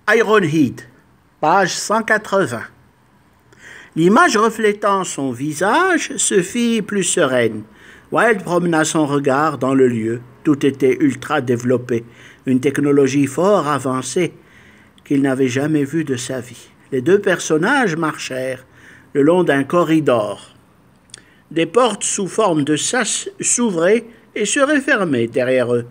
Ironhead, page 180. L'image reflétant son visage se fit plus sereine. Wilde promena son regard dans le lieu. Tout était ultra développé, une technologie fort avancée qu'il n'avait jamais vue de sa vie. Les deux personnages marchèrent le long d'un corridor. Des portes sous forme de sas s'ouvraient et se refermaient derrière eux.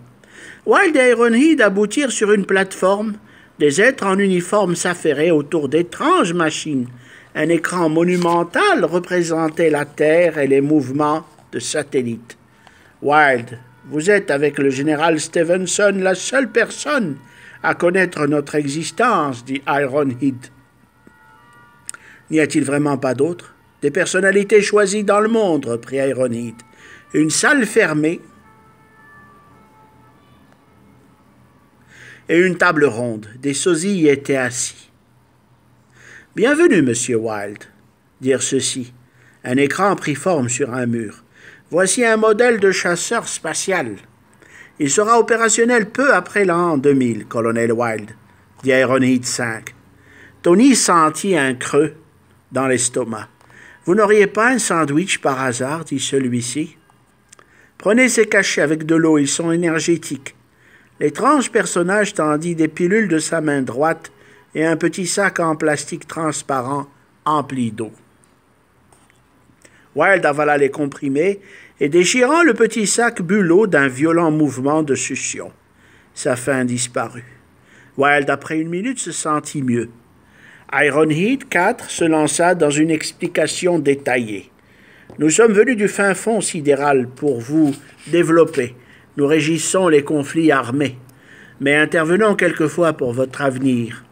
Wilde et Ironhead aboutirent sur une plateforme. Des êtres en uniforme s'affairaient autour d'étranges machines. Un écran monumental représentait la Terre et les mouvements de satellites. « Wilde, vous êtes avec le général Stevenson la seule personne à connaître notre existence, dit Ironhead. N'y a-t-il vraiment pas d'autres? Des personnalités choisies dans le monde, reprit Ironhead. Une salle fermée et une table ronde. Des sosies y étaient assis. « Bienvenue, monsieur Wilde, dirent ceux-ci. Un écran prit forme sur un mur. Voici un modèle de chasseur spatial. Il sera opérationnel peu après l'an 2000, colonel Wilde, dit Ironhead 5. Tony sentit un creux dans l'estomac. Vous n'auriez pas un sandwich par hasard, dit celui-ci. Prenez ces cachets avec de l'eau, ils sont énergétiques. L'étrange personnage tendit des pilules de sa main droite et un petit sac en plastique transparent empli d'eau. Wilde avala les comprimés et, déchirant le petit sac, but l'eau d'un violent mouvement de succion. Sa faim disparut. Wilde, après une minute, se sentit mieux. Ironhead 4 se lança dans une explication détaillée. « Nous sommes venus du fin fond sidéral pour vous développer. Nous régissons les conflits armés, mais intervenons quelquefois pour votre avenir. »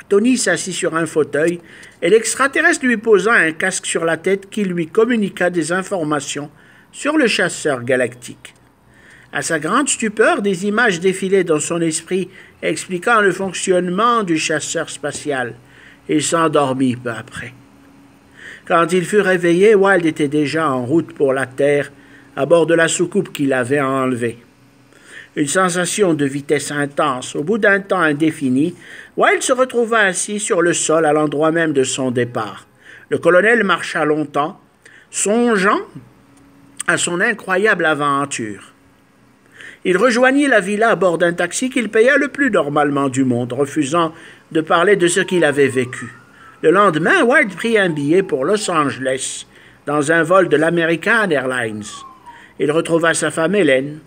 Tony s'assit sur un fauteuil et l'extraterrestre lui posa un casque sur la tête qui lui communiqua des informations sur le chasseur galactique. À sa grande stupeur, des images défilaient dans son esprit expliquant le fonctionnement du chasseur spatial. Il s'endormit peu après. Quand il fut réveillé, Wilde était déjà en route pour la Terre, à bord de la soucoupe qu'il avait enlevée. Une sensation de vitesse intense. Au bout d'un temps indéfini, Wilde se retrouva assis sur le sol à l'endroit même de son départ. Le colonel marcha longtemps, songeant à son incroyable aventure. Il rejoignit la villa à bord d'un taxi qu'il paya le plus normalement du monde, refusant de parler de ce qu'il avait vécu. Le lendemain, Wilde prit un billet pour Los Angeles, dans un vol de l'American Airlines. Il retrouva sa femme Hélène.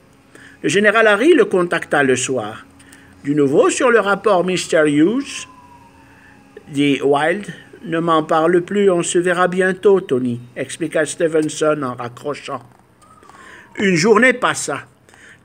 Le général Harry le contacta le soir. « Du nouveau sur le rapport Mr. Hughes ?» dit Wilde. « Ne m'en parle plus, on se verra bientôt, Tony, » expliqua Stevenson en raccrochant. Une journée passa.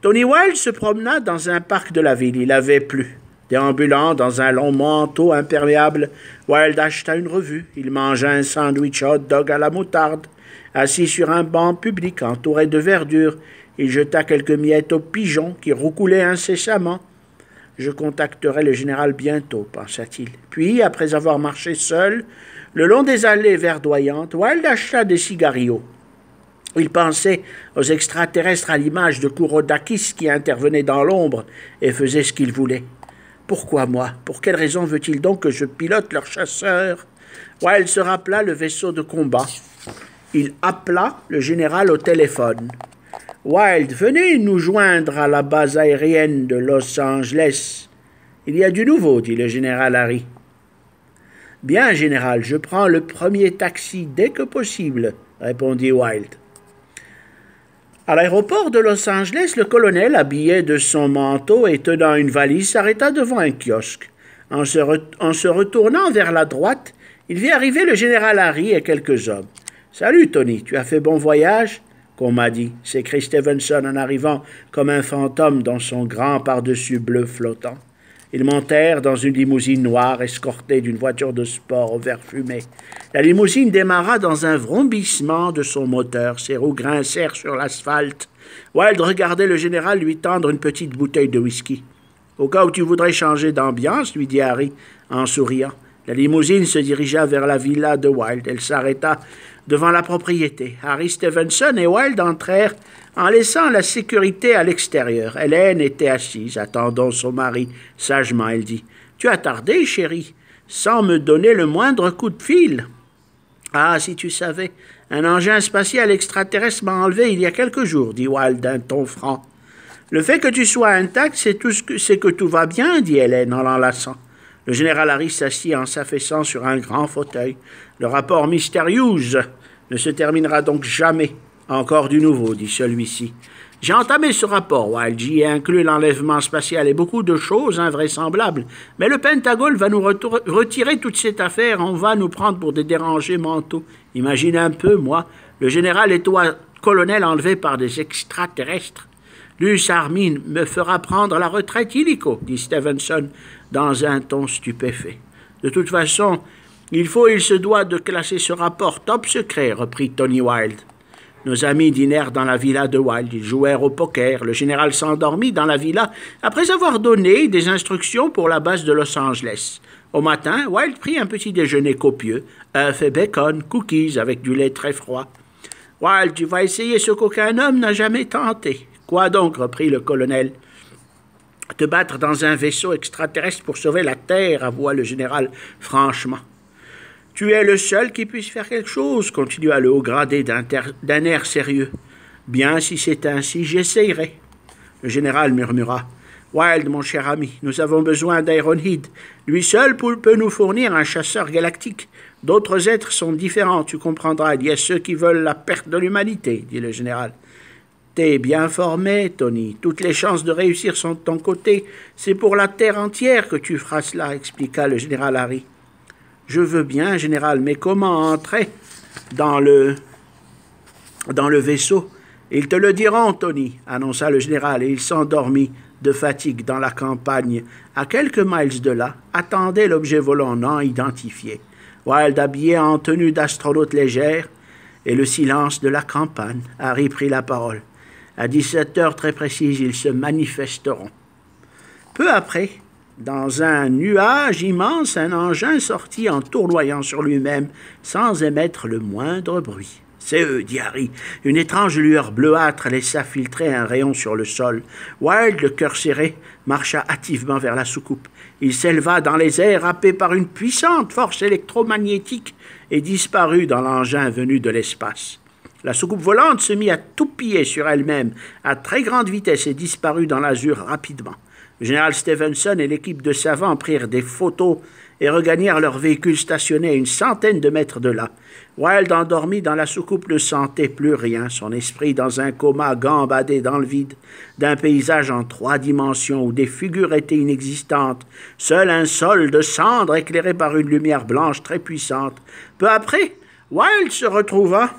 Tony Wilde se promena dans un parc de la ville. Il avait plu. Déambulant dans un long manteau imperméable, Wilde acheta une revue. Il mangea un sandwich hot-dog à la moutarde. Assis sur un banc public entouré de verdure, il jeta quelques miettes aux pigeons qui roucoulaient incessamment. « Je contacterai le général bientôt, pensa-t-il. Puis, après avoir marché seul, le long des allées verdoyantes, Wilde acheta des cigarios. Il pensait aux extraterrestres à l'image de Kourodakis qui intervenaient dans l'ombre et faisaient ce qu'ils voulaient. Pourquoi moi? Pour quelle raison veut-il donc que je pilote leur chasseur? Wilde se rappela le vaisseau de combat. Il appela le général au téléphone. « Wilde, venez nous joindre à la base aérienne de Los Angeles. Il y a du nouveau, dit le général Harry. « Bien, général, je prends le premier taxi dès que possible, répondit Wilde. À l'aéroport de Los Angeles, le colonel, habillé de son manteau et tenant une valise, s'arrêta devant un kiosque. En se retournant vers la droite, il vit arriver le général Harry et quelques hommes. « Salut, Tony, tu as fait bon voyage ?» qu'on m'a dit, s'écria Stevenson en arrivant comme un fantôme dans son grand pardessus bleu flottant. Ils montèrent dans une limousine noire escortée d'une voiture de sport au vert fumé. La limousine démarra dans un vrombissement de son moteur. Ses roues grincèrent sur l'asphalte. Wilde regardait le général lui tendre une petite bouteille de whisky. « Au cas où tu voudrais changer d'ambiance, lui dit Harry en souriant. La limousine se dirigea vers la villa de Wilde. Elle s'arrêta devant la propriété. Harry, Stevenson et Wilde entrèrent en laissant la sécurité à l'extérieur. Hélène était assise, attendant son mari. Sagement, elle dit, « Tu as tardé, chérie, sans me donner le moindre coup de fil. Ah, si tu savais, un engin spatial extraterrestre m'a enlevé il y a quelques jours, dit Wilde d'un ton franc. Le fait que tu sois intact, c'est que tout va bien, dit Hélène en l'enlaçant. Le général Harry s'assit en s'affaissant sur un grand fauteuil. Le rapport mystérieux ne se terminera donc jamais. Encore du nouveau, dit celui-ci. J'ai entamé ce rapport, Wilde. J'y ai inclus l'enlèvement spatial et beaucoup de choses invraisemblables. Mais le Pentagone va nous retirer toute cette affaire. On va nous prendre pour des dérangés mentaux. Imagine un peu, moi, le général et toi, colonel, enlevé par des extraterrestres. Luce Armin me fera prendre la retraite illico, dit Stevenson dans un ton stupéfait. De toute façon, il se doit de classer ce rapport top secret, reprit Tony Wilde. Nos amis dînèrent dans la villa de Wilde. Ils jouèrent au poker. Le général s'endormit dans la villa après avoir donné des instructions pour la base de Los Angeles. Au matin, Wilde prit un petit déjeuner copieux, œufs et bacon, cookies avec du lait très froid. « Wilde, tu vas essayer ce qu'aucun homme n'a jamais tenté. »« Quoi donc ?» reprit le colonel. « Te battre dans un vaisseau extraterrestre pour sauver la Terre, avoua le général franchement. « Tu es le seul qui puisse faire quelque chose, continua le haut gradé d'un air sérieux. Bien, si c'est ainsi, j'essayerai. Le général murmura. Wilde, mon cher ami, nous avons besoin d'Ironhide. Lui seul peut nous fournir un chasseur galactique. D'autres êtres sont différents, tu comprendras. Il y a ceux qui veulent la perte de l'humanité, dit le général. T'es bien formé, Tony. Toutes les chances de réussir sont de ton côté. C'est pour la Terre entière que tu feras cela, expliqua le général Harry. Je veux bien, général, mais comment entrer dans le vaisseau? Ils te le diront, Tony, annonça le général, et il s'endormit de fatigue dans la campagne. À quelques miles de là, attendait l'objet volant non identifié. Wilde habillé en tenue d'astronaute légère, et le silence de la campagne. Harry prit la parole. À 17 heures très précises, ils se manifesteront. Peu après, dans un nuage immense, un engin sortit en tournoyant sur lui-même, sans émettre le moindre bruit. « C'est eux, dit Harry. Une étrange lueur bleuâtre laissa filtrer un rayon sur le sol. Wilde, le cœur serré, marcha hâtivement vers la soucoupe. Il s'éleva dans les airs, happé par une puissante force électromagnétique, et disparut dans l'engin venu de l'espace. La soucoupe volante se mit à toupiller sur elle-même à très grande vitesse et disparut dans l'azur rapidement. Le général Stevenson et l'équipe de savants prirent des photos et regagnèrent leur véhicule stationné à une centaine de mètres de là. Wilde, endormi dans la soucoupe, ne sentait plus rien, son esprit dans un coma gambadait dans le vide d'un paysage en 3 dimensions où des figures étaient inexistantes, seul un sol de cendres éclairé par une lumière blanche très puissante. Peu après, Wilde se retrouva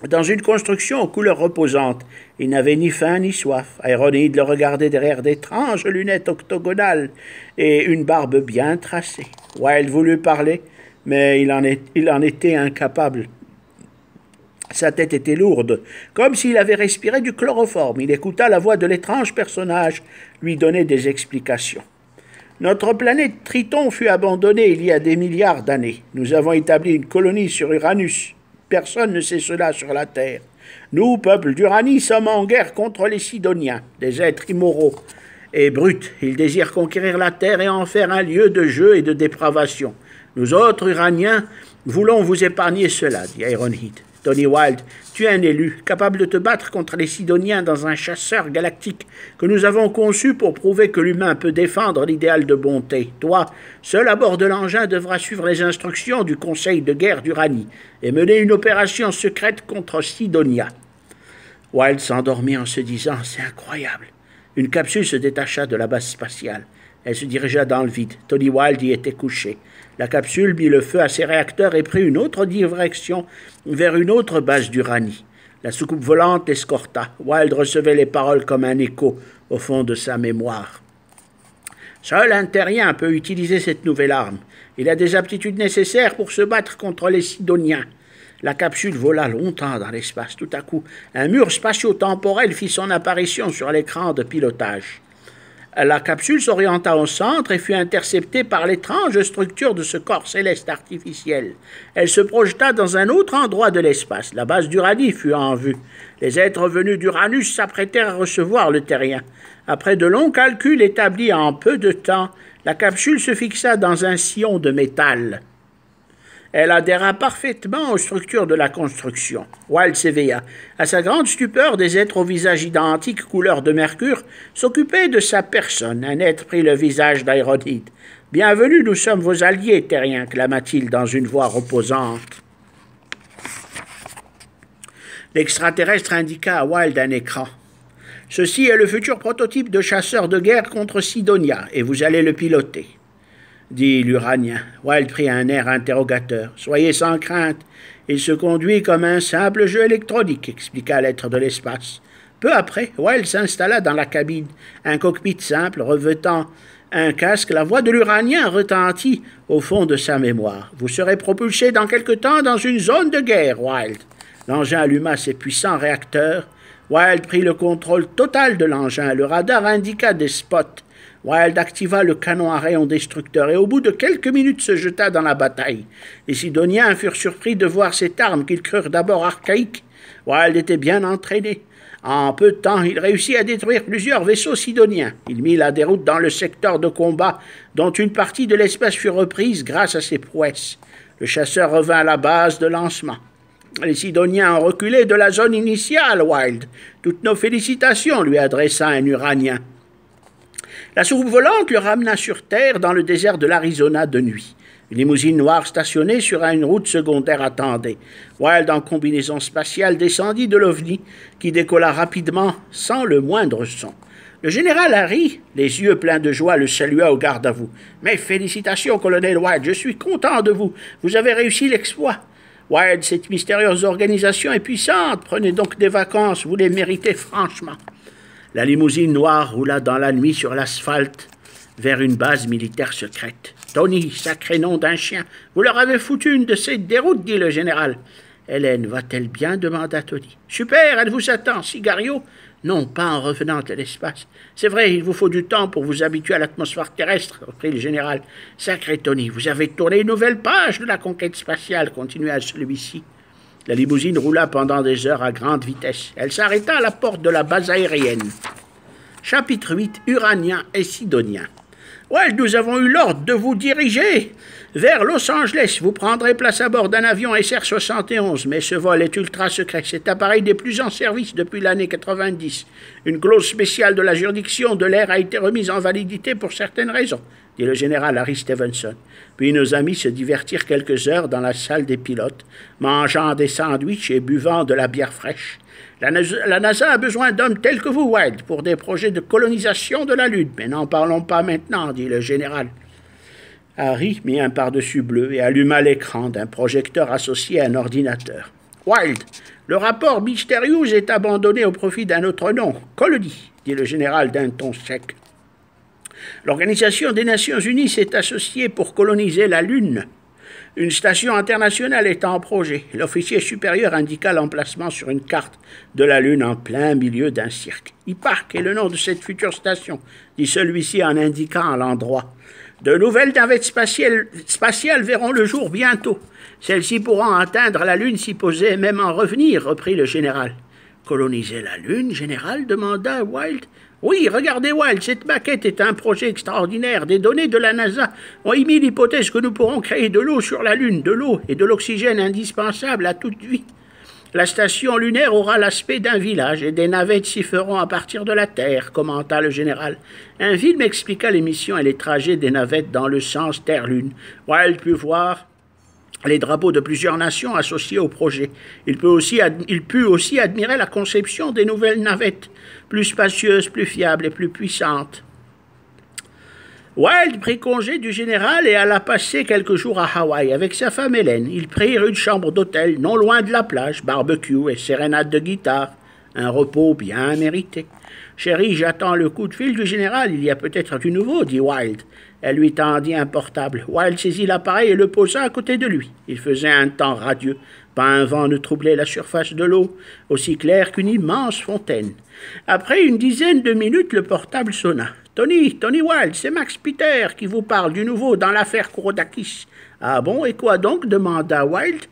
dans une construction aux couleurs reposantes. Il n'avait ni faim ni soif. Ironhide le regardait derrière d'étranges lunettes octogonales et une barbe bien tracée. Wilde voulut parler, mais il en était incapable. Sa tête était lourde, comme s'il avait respiré du chloroforme. Il écouta la voix de l'étrange personnage lui donner des explications. Notre planète Triton fut abandonnée il y a des milliards d'années. Nous avons établi une colonie sur Uranus. Personne ne sait cela sur la Terre. Nous, peuple d'Uranie, sommes en guerre contre les Sidoniens, des êtres immoraux et brutes. Ils désirent conquérir la Terre et en faire un lieu de jeu et de dépravation. Nous autres Uraniens voulons vous épargner cela, dit Ironhide. Tony Wilde, tu es un élu, capable de te battre contre les Sidoniens dans un chasseur galactique que nous avons conçu pour prouver que l'humain peut défendre l'idéal de bonté. Toi, seul à bord de l'engin, devras suivre les instructions du Conseil de guerre d'Uranie et mener une opération secrète contre Sidonia. Wilde s'endormit en se disant « C'est incroyable ». Une capsule se détacha de la base spatiale. Elle se dirigea dans le vide. Tony Wilde y était couché. La capsule mit le feu à ses réacteurs et prit une autre direction vers une autre base d'Uranie. La soucoupe volante l'escorta. Wilde recevait les paroles comme un écho au fond de sa mémoire. Seul un terrien peut utiliser cette nouvelle arme. Il a des aptitudes nécessaires pour se battre contre les Sidoniens. La capsule vola longtemps dans l'espace. Tout à coup, un mur spatio-temporel fit son apparition sur l'écran de pilotage. La capsule s'orienta au centre et fut interceptée par l'étrange structure de ce corps céleste artificiel. Elle se projeta dans un autre endroit de l'espace. La base d'Uranie fut en vue. Les êtres venus d'Uranus s'apprêtèrent à recevoir le terrien. Après de longs calculs établis en peu de temps, la capsule se fixa dans un sillon de métal. Elle adhéra parfaitement aux structures de la construction. Wilde s'éveilla. À sa grande stupeur, des êtres au visage identique, couleur de mercure, s'occupaient de sa personne. Un être prit le visage d'Aéronide. « Bienvenue, nous sommes vos alliés, terriens, clama-t-il dans une voix reposante. L'extraterrestre indiqua à Wilde un écran. « Ceci est le futur prototype de chasseur de guerre contre Sidonia, et vous allez le piloter. » dit l'Uranien. Wilde prit un air interrogateur. « Soyez sans crainte, il se conduit comme un simple jeu électronique, » expliqua l'être de l'espace. Peu après, Wilde s'installa dans la cabine. Un cockpit simple, revêtant un casque, la voix de l'Uranien retentit au fond de sa mémoire. « Vous serez propulsé dans quelque temps dans une zone de guerre, Wilde. » L'engin alluma ses puissants réacteurs. Wilde prit le contrôle total de l'engin. Le radar indiqua des spots. Wilde activa le canon à rayon destructeur et au bout de quelques minutes se jeta dans la bataille. Les Sidoniens furent surpris de voir cette arme qu'ils crurent d'abord archaïque. Wilde était bien entraîné. En peu de temps, il réussit à détruire plusieurs vaisseaux sidoniens. Il mit la déroute dans le secteur de combat, dont une partie de l'espace fut reprise grâce à ses prouesses. Le chasseur revint à la base de lancement. Les Sidoniens ont reculé de la zone initiale, Wilde. Toutes nos félicitations, lui adressa un Uranien. La soucoupe volante le ramena sur Terre dans le désert de l'Arizona de nuit. Une limousine noire stationnée sur une route secondaire attendait. Wilde, en combinaison spatiale, descendit de l'OVNI, qui décolla rapidement sans le moindre son. Le général Harry, les yeux pleins de joie, le salua au garde à vous. « Mes félicitations, colonel Wilde, je suis content de vous. Vous avez réussi l'exploit. Wilde, cette mystérieuse organisation est puissante. Prenez donc des vacances, vous les méritez franchement. » La limousine noire roula dans la nuit sur l'asphalte vers une base militaire secrète. « Tony, sacré nom d'un chien, vous leur avez foutu une de ces déroutes, dit le général. »« Hélène va-t-elle bien » demanda Tony. « Super, elle vous attend, Cigario ?»« Non, pas en revenant de l'espace. C'est vrai, il vous faut du temps pour vous habituer à l'atmosphère terrestre, » reprit le général. « Sacré Tony, vous avez tourné une nouvelle page de la conquête spatiale, » continua celui-ci. La limousine roula pendant des heures à grande vitesse. Elle s'arrêta à la porte de la base aérienne. Chapitre 8. Uranien et Sidonien. « Wilde, nous avons eu l'ordre de vous diriger vers Los Angeles. Vous prendrez place à bord d'un avion SR-71, mais ce vol est ultra secret. Cet appareil n'est plus en service depuis l'année 90. Une clause spéciale de la juridiction de l'air a été remise en validité pour certaines raisons, » dit le général Harry Stevenson. Puis nos amis se divertirent quelques heures dans la salle des pilotes, mangeant des sandwichs et buvant de la bière fraîche. La NASA a besoin d'hommes tels que vous, Wilde, pour des projets de colonisation de la Lune. Mais n'en parlons pas maintenant, dit le général. Harry mit un pardessus bleu et alluma l'écran d'un projecteur associé à un ordinateur. Wilde, le rapport Mysterious est abandonné au profit d'un autre nom, Colony, dit le général d'un ton sec. L'Organisation des Nations Unies s'est associée pour coloniser la Lune. Une station internationale est en projet. L'officier supérieur indiqua l'emplacement sur une carte de la Lune en plein milieu d'un cirque. « Hipparch est le nom de cette future station, » dit celui-ci en indiquant l'endroit. « De nouvelles navettes spatiales verront le jour bientôt. Celles-ci pourront atteindre la Lune, s'y poser et même en revenir, » reprit le général. « Coloniser la Lune, général » demanda Wilde. « Oui, regardez, Wilde, cette maquette est un projet extraordinaire. Des données de la NASA ont émis l'hypothèse que nous pourrons créer de l'eau sur la Lune, de l'eau et de l'oxygène indispensables à toute vie. La station lunaire aura l'aspect d'un village et des navettes s'y feront à partir de la Terre, » commenta le général. Un film expliqua les missions et les trajets des navettes dans le sens Terre-Lune. Wilde put voir les drapeaux de plusieurs nations associées au projet. Il put aussi admirer la conception des nouvelles navettes, plus spacieuses, plus fiables et plus puissantes. Wilde prit congé du général et alla passer quelques jours à Hawaï avec sa femme Hélène. Ils prirent une chambre d'hôtel non loin de la plage, barbecue et sérénade de guitare. Un repos bien mérité. « Chérie, j'attends le coup de fil du général, il y a peut-être du nouveau, » dit Wilde. Elle lui tendit un portable. Wilde saisit l'appareil et le posa à côté de lui. Il faisait un temps radieux. Pas un vent ne troublait la surface de l'eau, aussi claire qu'une immense fontaine. Après une dizaine de minutes, le portable sonna. « Tony Wilde, c'est Max Peter qui vous parle du nouveau dans l'affaire Kourotakis. Ah bon, et quoi donc demanda Wilde.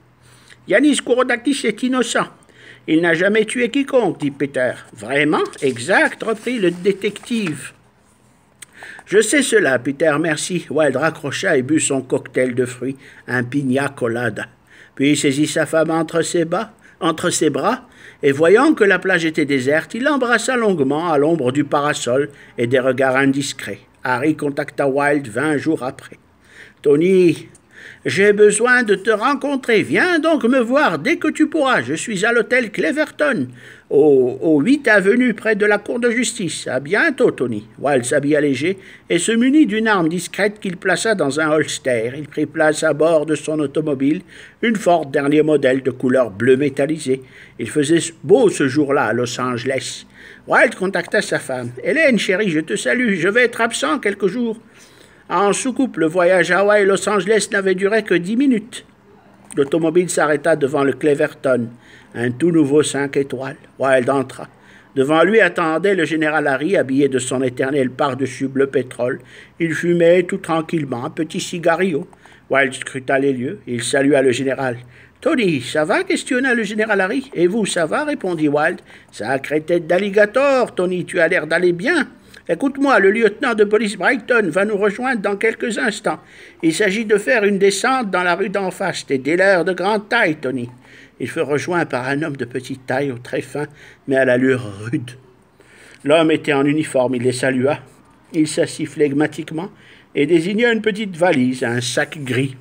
Yanis Kourotakis est innocent. Il n'a jamais tué quiconque, dit Peter. Vraiment? Exact, reprit le détective. Je sais cela, Peter, merci. Wilde raccrocha et but son cocktail de fruits, un pina colada. Puis il saisit sa femme entre ses bras, et voyant que la plage était déserte, il l'embrassa longuement à l'ombre du parasol et des regards indiscrets. Harry contacta Wilde 20 jours après. « Tony, j'ai besoin de te rencontrer. Viens donc me voir dès que tu pourras. Je suis à l'hôtel Cleverton, au 8 avenue près de la cour de justice. À bientôt, Tony. » Wilde s'habilla léger et se munit d'une arme discrète qu'il plaça dans un holster. Il prit place à bord de son automobile, une Ford dernier modèle de couleur bleu métallisé. Il faisait beau ce jour-là à Los Angeles. Wilde contacta sa femme. « Hélène, chérie, je te salue. Je vais être absent quelques jours. » En soucoupe, le voyage à Hawaï-Los Angeles n'avait duré que 10 minutes. L'automobile s'arrêta devant le Cleverton, un tout nouveau 5 étoiles. Wilde entra. Devant lui attendait le général Harry, habillé de son éternel pardessus bleu pétrole. Il fumait tout tranquillement un petit cigarillo. Wilde scruta les lieux. Il salua le général. « Tony, ça va ?» questionna le général Harry. « Et vous, ça va ?» répondit Wilde. « Sacrée tête d'alligator, Tony, tu as l'air d'aller bien. » Écoute-moi, le lieutenant de police Brighton va nous rejoindre dans quelques instants. Il s'agit de faire une descente dans la rue d'en face. T'es dealer de grande taille, Tony. Il fut rejoint par un homme de petite taille, au très fin, mais à l'allure rude. L'homme était en uniforme, il les salua. Il s'assit flegmatiquement et désigna une petite valise, un sac gris.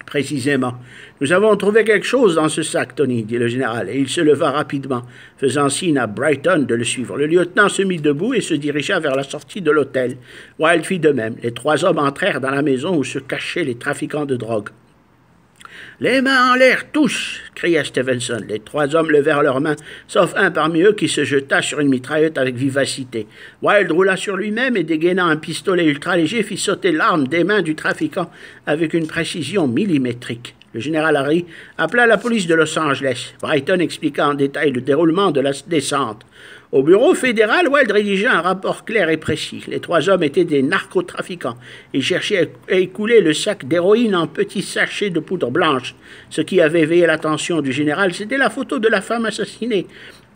Précisément. « Nous avons trouvé quelque chose dans ce sac, Tony, » dit le général, et il se leva rapidement, faisant signe à Brighton de le suivre. Le lieutenant se mit debout et se dirigea vers la sortie de l'hôtel. Wilde fit de même. Les 3 hommes entrèrent dans la maison où se cachaient les trafiquants de drogue. « Les mains en l'air, tous !» cria Stevenson. Les 3 hommes levèrent leurs mains, sauf un parmi eux qui se jeta sur une mitraillette avec vivacité. Wilde roula sur lui-même et, dégainant un pistolet ultra-léger, fit sauter l'arme des mains du trafiquant avec une précision millimétrique. Le général Harry appela la police de Los Angeles. Brighton expliqua en détail le déroulement de la descente. Au bureau fédéral, Wilde rédigea un rapport clair et précis. Les 3 hommes étaient des narcotrafiquants. Ils cherchaient à écouler le sac d'héroïne en petits sachets de poudre blanche. Ce qui avait éveillé l'attention du général, c'était la photo de la femme assassinée,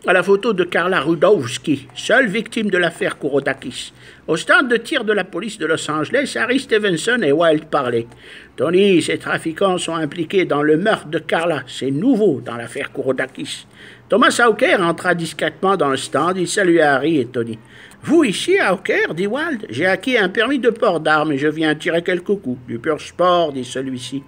à la photo de Karla Rudowski, seule victime de l'affaire Kourotakis. Au stade de tir de la police de Los Angeles, Harry Stevenson et Wilde parlaient. « Tony, ces trafiquants sont impliqués dans le meurtre de Karla. C'est nouveau dans l'affaire Kourotakis. » Thomas Hawker entra discrètement dans le stand. Il salua Harry et Tony. « Vous ici, Hawker ?» dit Wilde. « J'ai acquis un permis de port d'armes et je viens tirer quelques coups. Du pur sport, dit celui-ci. »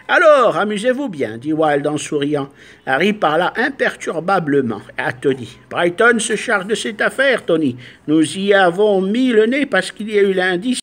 « Alors, amusez-vous bien, » dit Wilde en souriant. Harry parla imperturbablement à Tony. « Brighton se charge de cette affaire, Tony. Nous y avons mis le nez parce qu'il y a eu l'indice